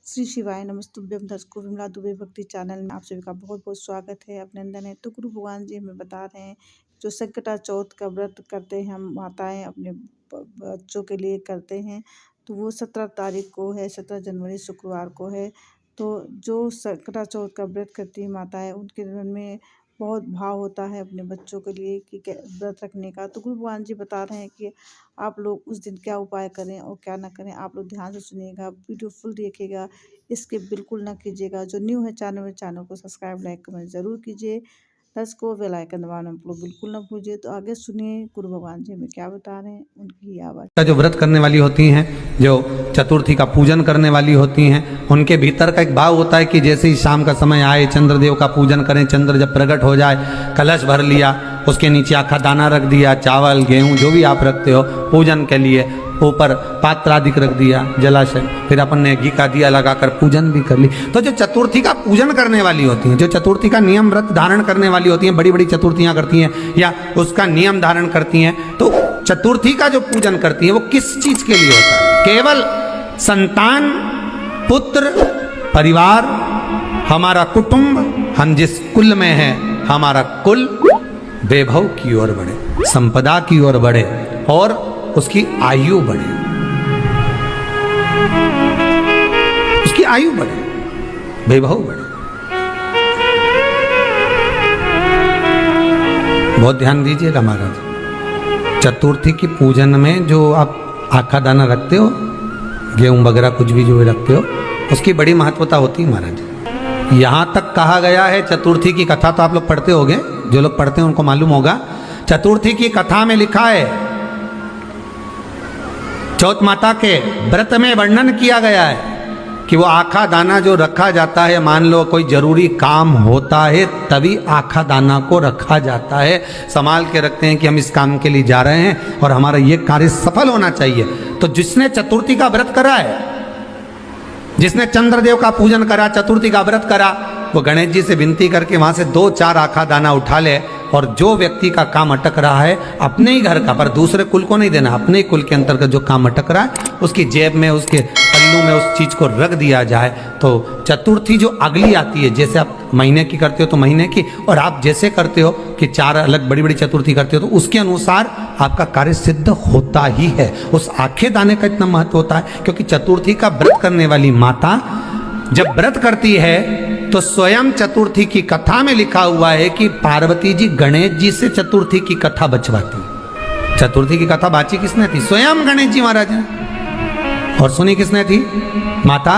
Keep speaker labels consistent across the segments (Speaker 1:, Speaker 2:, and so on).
Speaker 1: श्री शिवाय नमस्तुभ्यम। दर्शकों, विमला दुबे भक्ति चैनल में आप सभी का बहुत बहुत स्वागत है, अभिनंदन है। तो गुरु भगवान जी हमें बता रहे हैं, जो संकटा चौथ का व्रत करते हैं हम माताएं अपने बच्चों के लिए करते हैं, तो वो 17 तारीख को है, 17 जनवरी शुक्रवार को है। तो जो संकटा चौथ का व्रत करती है माताएं, उनके मन में बहुत भाव होता है अपने बच्चों के लिए कि व्रत रखने का। तो गुरु भगवान जी बता रहे हैं कि आप लोग उस दिन क्या उपाय करें और क्या ना करें। आप लोग ध्यान से सुनिएगा, वीडियो फुल देखिएगा, इसके बिल्कुल ना कीजिएगा। जो न्यू है चैनल को सब्सक्राइब लाइक कमेंट जरूर कीजिए। को बेल आइकन दबाना आप लोग बिल्कुल ना भूलिए। तो आगे सुनिए गुरु भगवान जी हमें क्या बता रहे हैं, उनकी आवाज़।
Speaker 2: का जो व्रत करने वाली होती हैं, जो चतुर्थी का पूजन करने वाली होती हैं, उनके भीतर का एक भाव होता है कि जैसे ही शाम का समय आए चंद्रदेव का पूजन करें। चंद्र जब प्रकट हो जाए, कलश भर लिया, उसके नीचे आखा दाना रख दिया, चावल गेहूं जो भी आप रखते हो पूजन के लिए, ऊपर पात्र आदि रख दिया, जलाशय, फिर अपन ने घी का दिया लगाकर पूजन भी कर ली। तो जो चतुर्थी का पूजन करने वाली होती हैं, जो चतुर्थी का नियम व्रत धारण करने वाली होती हैं, बड़ी बड़ी चतुर्थियां करती हैं या उसका नियम धारण करती हैं, तो चतुर्थी का जो पूजन करती है वो किस चीज के लिए होता है? केवल संतान, पुत्र, परिवार, हमारा कुटुंब, हम जिस कुल में है, हमारा कुल वैभव की ओर बढ़े, संपदा की ओर बढ़े और उसकी आयु बढ़े, उसकी आयु बढ़े, वैभव बढ़े। बहुत ध्यान दीजिएगा महाराज। चतुर्थी की पूजन में जो आप आखा दाना रखते हो, गेहूं वगैरह कुछ भी जो रखते हो, उसकी बड़ी महत्वता होती है महाराज। यहाँ तक कहा गया है, चतुर्थी की कथा तो आप लोग पढ़ते होंगे, जो लोग पढ़ते हैं उनको मालूम होगा। चतुर्थी की कथा में लिखा है, चौथ माता के व्रत में वर्णन किया गया है कि वो आखा दाना जो रखा जाता है, मान लो कोई जरूरी काम होता है तभी आखा दाना को रखा जाता है, संभाल के रखते हैं कि हम इस काम के लिए जा रहे हैं और हमारा ये कार्य सफल होना चाहिए। तो जिसने चतुर्थी का व्रत करा है, जिसने चंद्रदेव का पूजन करा, चतुर्थी का व्रत करा, वो गणेश जी से विनती करके वहां से 2-4 आखा दाना उठा ले, और जो व्यक्ति का काम अटक रहा है अपने ही घर का, पर दूसरे कुल को नहीं देना, अपने ही कुल के अंतर्गत जो काम अटक रहा है उसकी जेब में, उसके पल्लू में उस चीज को रख दिया जाए। तो चतुर्थी जो अगली आती है, जैसे आप महीने की करते हो तो महीने की, और आप जैसे करते हो कि 4 अलग बड़ी बड़ी चतुर्थी करते हो, तो उसके अनुसार आपका कार्य सिद्ध होता ही है। उस आखे दाने का इतना महत्व होता है क्योंकि चतुर्थी का व्रत करने वाली माता जब व्रत करती है तो स्वयं चतुर्थी की कथा में लिखा हुआ है कि पार्वती जी गणेश जी से चतुर्थी की कथा बचवाती। चतुर्थी की कथा बाची किसने थी? स्वयं गणेश जी महाराज ने। और सुनी किसने थी? माता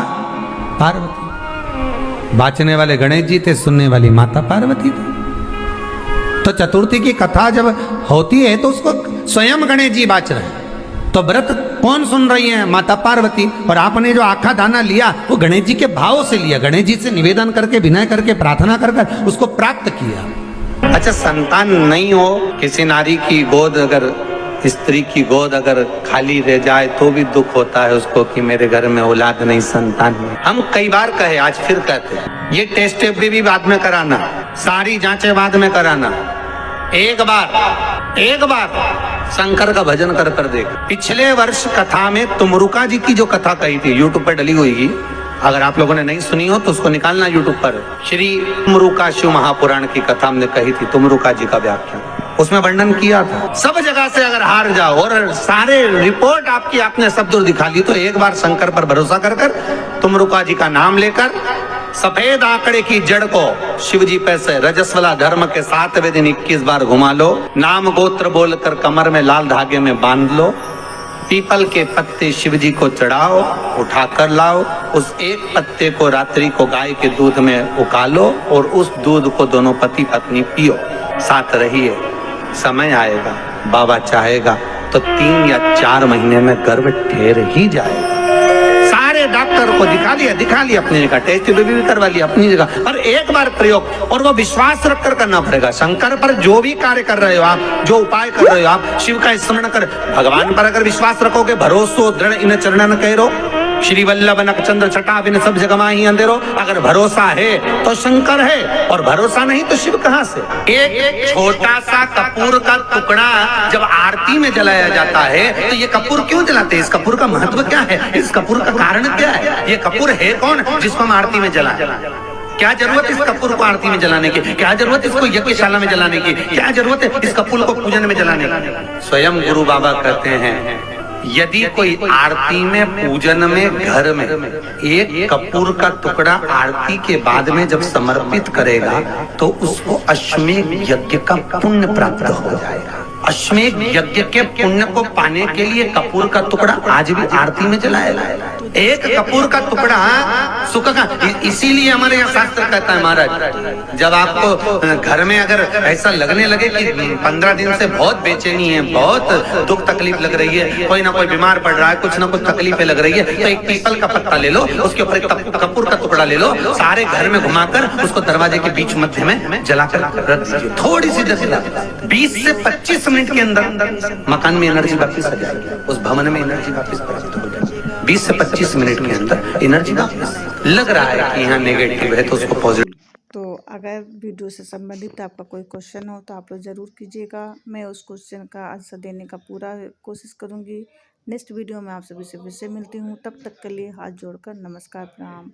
Speaker 2: पार्वती। बाचने वाले गणेश जी थे, सुनने वाली माता पार्वती थी। तो चतुर्थी की कथा जब होती है तो उसको स्वयं गणेश जी बाच रहे हैं, तो व्रत कौन सुन रही है? माता पार्वती। और आपने जो आखा दाना लिया वो गणेश जी के भाव से लिया, गणेश जी से निवेदन करके, विनय करके, प्रार्थना कर उसको प्राप्त किया। अच्छा, संतान नहीं हो, किसी नारी की गोद, अगर स्त्री की गोद अगर खाली रह जाए तो भी दुख होता है उसको कि मेरे घर में औलाद नहीं, संतान नहीं। हम कई बार कहे, आज फिर कहते हैं, ये टेस्ट भी बाद में कराना, सारी जांचें बाद में कराना। एक बार शंकर का भजन कर देख। पिछले वर्ष कथा में तुमरुका जी की जो कथा कही थी, यूट्यूब पर डली हुई, अगर आप लोगों ने नहीं सुनी हो तो उसको निकालना यूट्यूब पर। श्री तुमरुका शिव महापुराण की कथा हमने कही थी, तुमरुका जी का व्याख्यान, उसमें वर्णन किया था। सब जगह से अगर हार जाओ और सारे रिपोर्ट आपकी आपने सब दूर दिखा ली, तो एक बार शंकर पर भरोसा कर तुमरुका जी का नाम लेकर सफेद आंकड़े की जड़ को शिवजी पे से रजस्वला धर्म के 7वें दिन 21 बार घुमा लो, नाम गोत्र बोलकर कमर में लाल धागे में बांध लो, पीपल के पत्ते शिवजी को चढ़ाओ, उठाकर लाओ, उस एक पत्ते को रात्रि को गाय के दूध में उकालो और उस दूध को दोनों पति पत्नी पियो, साथ रहिए। समय आएगा, बाबा चाहेगा तो 3 या 4 महीने में गर्भ ठहर ही जाएगा। सारे डॉक्टर को दिखा लिया अपनी जगह, टेस्ट भी करवा लिया अपनी जगह, और एक बार प्रयोग, और वो विश्वास रखकर करना पड़ेगा। शंकर पर जो भी कार्य कर रहे हो आप, जो उपाय कर रहे हो आप, शिव का स्मरण कर, भगवान पर अगर विश्वास रखोगे, भरोसो दृढ़ इन चरणन कह रो, श्री वल्लभ नखचंद्र छटा बिन सब जग माही अंधेरो। अगर भरोसा है तो शंकर है और भरोसा नहीं तो शिव कहां से। एक छोटा सा कपूर का टुकड़ा जब आरती में जलाया जाता है तो ये कपूर क्यों जलाते हैं? इस कपूर का महत्व क्या है? इस कपूर का कारण क्या है? ये कपूर है कौन जिसको हम आरती में जलाएं? क्या जरूरत इस कपूर को आरती में जलाने की? क्या जरूरत इसको यज्ञशाला में जलाने की? क्या जरूरत है इस कपूर को पूजन में जलाने की? स्वयं गुरु बाबा कहते हैं यदि कोई आरती में पूजन में घर में एक कपूर का टुकड़ा आरती के बाद में जब समर्पित करेगा तो उसको अश्वमेध यज्ञ का पुण्य प्राप्त हो जाएगा। अश्वमेध यज्ञ के पुण्य को पाने के लिए कपूर का टुकड़ा आज भी आरती में जलाया। एक कपूर का टुकड़ा सुख का, इसीलिए हमारे यहाँ शास्त्र कहता है महाराज जब आपको घर में अगर ऐसा लगने लगे कि 15 दिन से बहुत बेचैनी है, बहुत दुख तकलीफ लग रही है, कोई ना कोई बीमार पड़ रहा है, कुछ ना कुछ तकलीफें लग रही है, तो एक पीपल का पत्ता ले लो, उसके ऊपर एक कपूर का टुकड़ा ले लो, सारे घर में घुमाकर उसको दरवाजे के बीच मध्य में जलाकर रख दीजिए। थोड़ी सी देर 20 से 25 मिनट के अंदर मकान में एनर्जी वापस आ जाएगी, उस भवन में एनर्जी वापस प्राप्त हो जाएगी। 20 से 25 मिनट के अंदर एनर्जी वापस। लग रहा है कि यहाँ नेगेटिव है तो उसको पॉजिटिव।
Speaker 1: तो अगर वीडियो से संबंधित आपका कोई क्वेश्चन हो तो आप लोग ज़रूर कीजिएगा। मैं उस क्वेश्चन का आंसर देने का पूरा कोशिश करूँगी। नेक्स्ट वीडियो में आप सभी से फिर से मिलती हूँ। तब तक के लिए हाथ जोड़कर नमस्कार, प्रणाम।